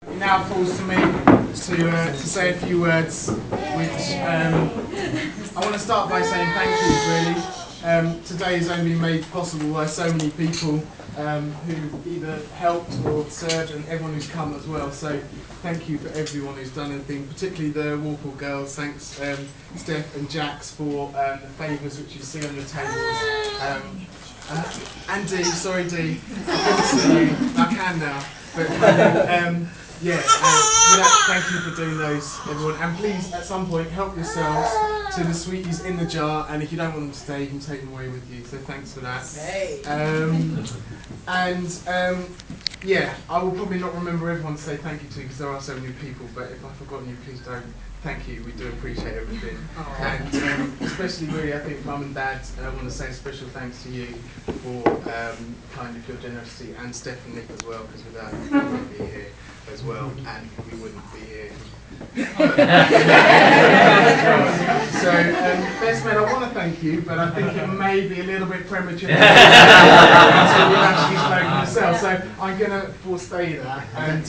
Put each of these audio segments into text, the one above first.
It now falls to me to say a few words, which I want to start by saying thank you, really. Today has only been made possible by so many people who either helped or served, and everyone who's come as well. So thank you for everyone who's done anything, particularly the Walpole girls. Thanks, Steph and Jax, for the favours which you see on the tables. And Dee, sorry Dee, I couldn't see you. I can now. But thank you for doing those, everyone. And please, at some point, help yourselves to the sweeties in the jar. And if you don't want them to stay, you can take them away with you. So thanks for that. Hey. I will probably not remember everyone to say thank you to because there are so many people. But if I've forgotten you, please don't. Thank you. We do appreciate everything. And especially, really, I think Mum and Dad want to say a special thanks to you for kind of your generosity, and Steph and Nick as well, because without you, we wouldn't be here as well, and we wouldn't be here. So, best man, I want to thank you, but I think it may be a little bit premature until you've actually spoken yourself. So I'm going to forestay that and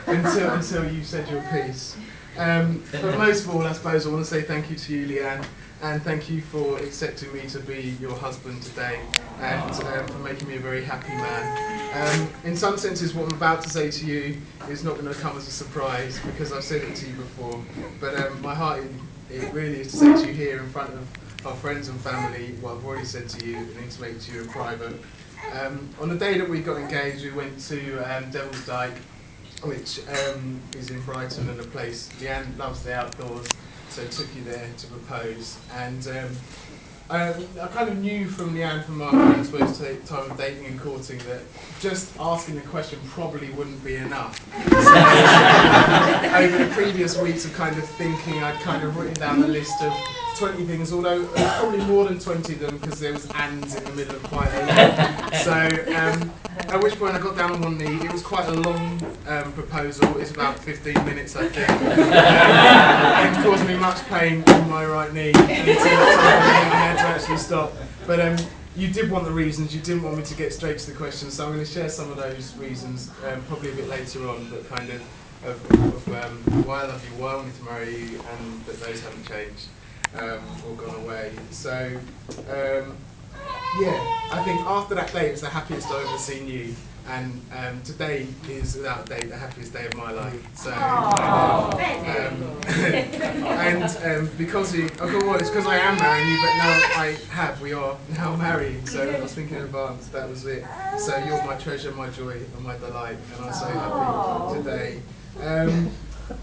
until you've said your piece. But most of all, I suppose I want to say thank you to you, Leanne, and thank you for accepting me to be your husband today, and for making me a very happy man. In some senses, what I'm about to say to you is not going to come as a surprise, because I've said it to you before, but my heart, it really is to say to you here in front of our friends and family what I've already said to you and intimate to you in private. On the day that we got engaged, we went to Devil's Dyke, which is in Brighton, and a place Leanne loves the outdoors, so took you there to propose. And I kind of knew from Leanne, from our I suppose time of dating and courting, that just asking the question probably wouldn't be enough. So, over the previous weeks of kind of thinking, I'd kind of written down a list of 20 things, although probably more than 20 of them, because there was ands in the middle of quite a lot. So at which point I got down on one knee. It was quite a long proposal. It's about 15 minutes, I think. It caused me much pain in my right knee until I had to actually stop. But you did want the reasons. You didn't want me to get straight to the questions, so I'm going to share some of those reasons probably a bit later on, but kind of why I love you, why I wanted to marry you, and that those haven't changed or gone away. So I think after that day it was the happiest I've ever seen you, and today is without a doubt the happiest day of my life. So because it's because I am marrying you, but now we are now married. So I was thinking in advance, that was it. So you're my treasure, my joy, and my delight, and I'm so happy today.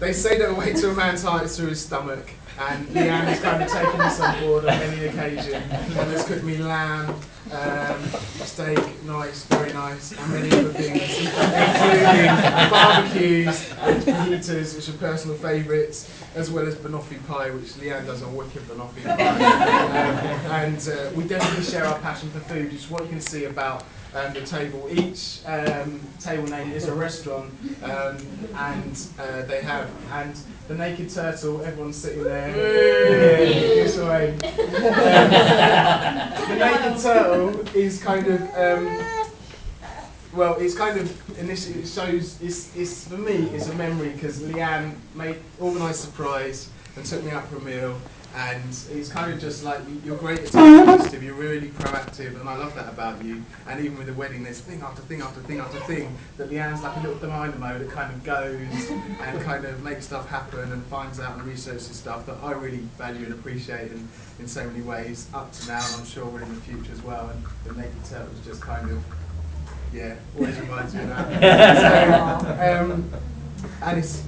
They say that a way to a man's heart is through his stomach, and Leanne has kind of taken this on board on any occasion, and has cooked me lamb, steak, nice, very nice, and many other things, including barbecues and fajitas, which are personal favourites, as well as banoffee pie, which Leanne does a wicked banoffee pie. And we definitely share our passion for food, which is what you can see about the table. Each table name is a restaurant, and they have, and the Naked Turtle, everyone's sitting there. This way. The Naked Turtle is kind of, initially it shows, it's for me, it's a memory, because Leanne organised a surprise and took me out for a meal. And it's kind of just like, you're great at taking, you're really proactive, and I love that about you. And even with the wedding, there's thing after thing after thing after thing that Leanne's like a little dynamo that kind of goes and kind of makes stuff happen and finds out and researches stuff that I really value and appreciate in so many ways, up to now, and I'm sure will in the future as well. And the Naked Turtle is just kind of, always reminds me of that. So, and it's,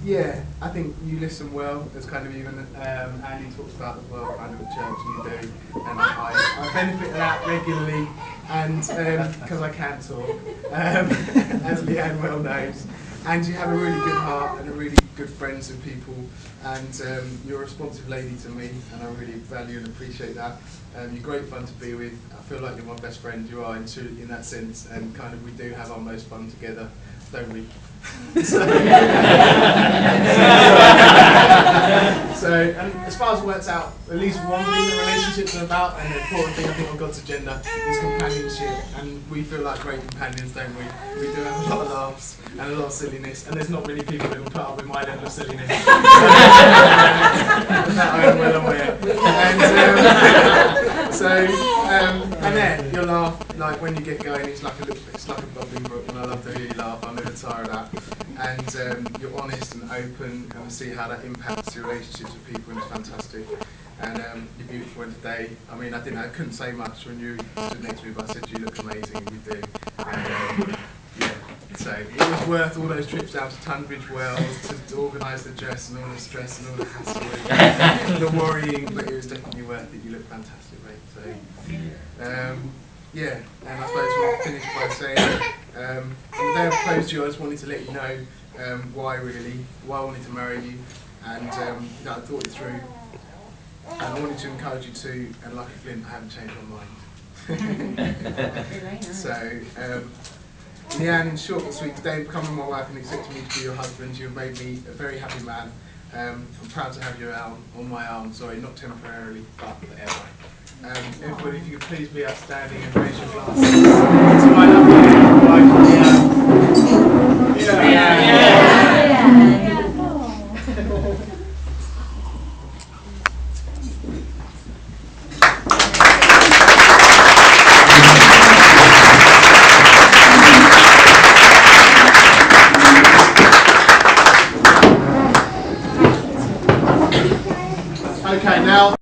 I think you listen well. There's kind of even, Andy talks about as well, kind of a church you do, and I benefit of that regularly, and because I can talk, as Leanne well knows. And you have a really good heart and a really good friends with people, and you're a responsive lady to me, and I really value and appreciate that. You're great fun to be with. I feel like you're my best friend. You are in that sense, and kind of we do have our most fun together, don't we? So as far as it works out, at least one thing that relationships are about, and the important thing I think on God's agenda is companionship. And we feel like great companions, don't we? We do have a lot of laughs and a lot of silliness, and there's not many people who will put up with my level of silliness. That I am well aware. And then you'll laugh, like when you get going, it's like a bubbling brook, and I love to hear you laugh. I'm never tired of that. And you're honest and open, and we see how that impacts your relationships with people, and it's fantastic. And you're beautiful today. I mean, I couldn't say much when you stood next to me, but I said you look amazing, and you do. And yeah, so it was worth all those trips down to Tunbridge Wells to organise the dress and all the stress and all the hassle and the worrying, but it was definitely worth it. You look fantastic, mate. So yeah, and I suppose we'll finish by saying, on the day I proposed to you, I just wanted to let you know why I wanted to marry you, and that I thought it through, and I wanted to encourage you to, and like a flint, I haven't changed my mind. So, Leanne, in short and sweet, today becoming my wife and accepting me to be your husband, you have made me a very happy man. I'm proud to have you on my arm, sorry, not temporarily, but forever. Everybody, if you could please be outstanding and raise your glass. To my lovely wife, Okay, now.